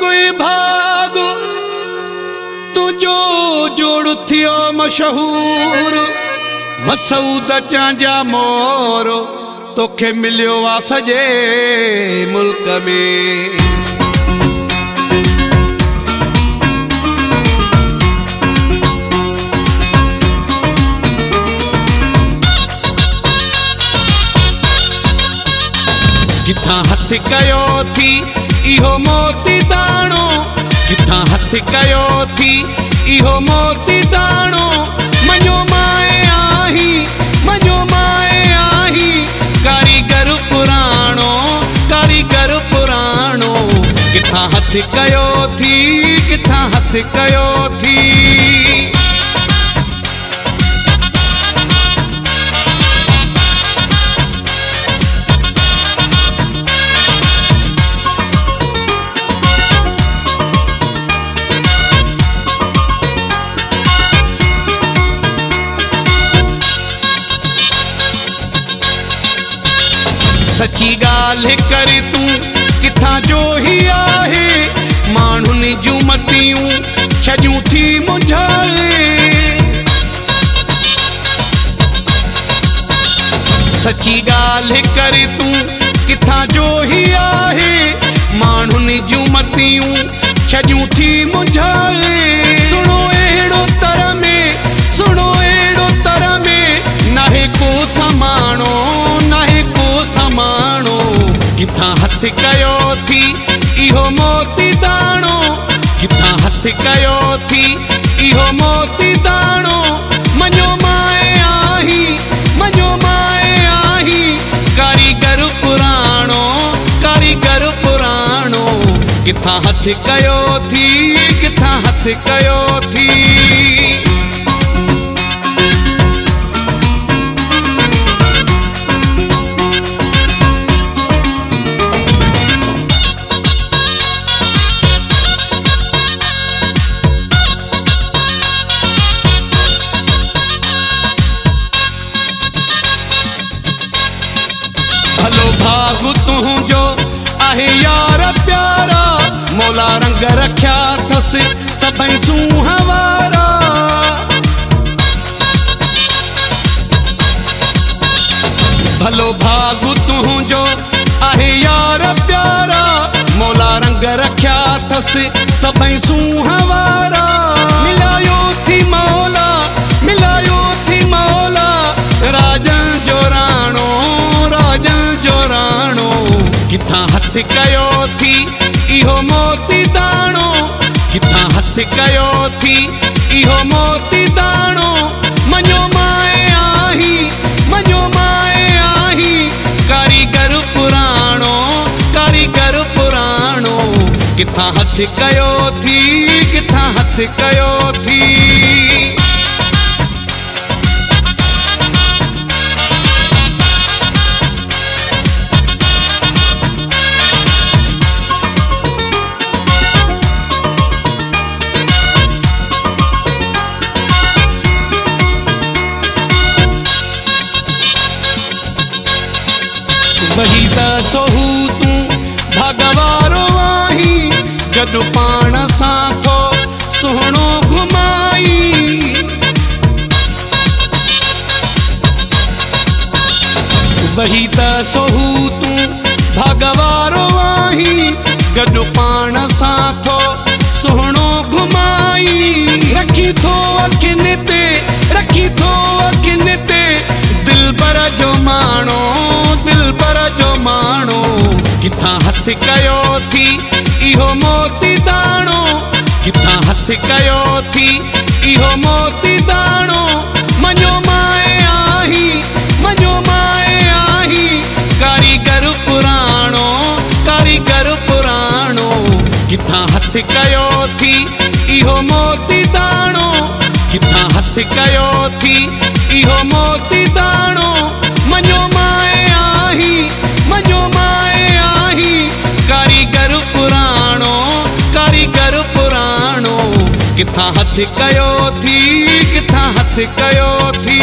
कोई भाग तुझो जोड़ थियो मशहूर मसूद चांजा मोर तोखे मिलियो आ सजे मुल्क में। किथां हथ कयो थी इहो मोती दाणो, किथां हथ कयो थी इहो मोती दाणो। मञो माए आही, मञो माए आही, कारीगर पुराणो, कारीगर पुराणो। किथां हथ कयो थी, किथां हथ कयो थी। सची गाल्हि कर तूं किथां जो ही आहे, माण्हुनि जूं मतियूं छॼूं थी मुंझाए। सची गाल्हि कर तूं किथां जो ही आहे, माण्हुनि जूं मतियूं छॼूं थी मुंझाए। सुणो अहिड़ो तर में, सुणो अहिड़ो तर में, नाहे को समाणो, नाहे को समाणो। किथां हथ कयो थी इहो मोती दाणो, किथां हथ कयो थी इहो मोती दाणो। मञो माए आही, मञो माए आही, कारीगर पुराणो, कारीगर पुराणो। किथां हथ कयो थी, किथां हथ कयो थी। भलो भाग तुंहिंजो आहे यार प्यारा, मौला रंग रखिया अथसि सभई सूंहं वारा। भलो भाग तुंहिंजो आहे यार प्यारा, मौला रंग रखिया अथसि सभई सूंहं वारा। मिलायो थी मौला, मिलायो थी मौला, राजन जो राणो, राजन जो राणो। किथां हथ कयो थी इहो मोती दाणो, किथां हथ कयो थी इहो मोती दाणो। मञो माए आही, मञो माए आही, कारीगर पुराणो, कारीगर पुराणो। किथां हथ कयो थी, किथां हथ कयो थी। वही त सोहू तूं भगवारो आहीं, गॾु पाण सां थो सुहिणो घुमाई। वही त सोहू तूं भगवारो आहीं, गॾु पाण सां थो सुहिणो घुमाई। रखी थो अखियुनि ते, रखी थो अखियुनि ते, दिलबर जो माणो, दिलबर जो माणो। किथां हथ कयो थी इहो मोती दाणो, किथां हथ कयो थी इहो मोती दाणो। मञो माए आही, मञो माए आही, कारीगर पुराणो, कारीगर पुराणो। किथां हथ कयो थी इहो मोती दाणो, किथां हथ कयो थी इहो मोती दाणो। मञो माए आही, मञो माए आही, कारीगर पुराणो, कारीगर पुराणो। किथां हथ कयो थी, किथां हथ कयो थी।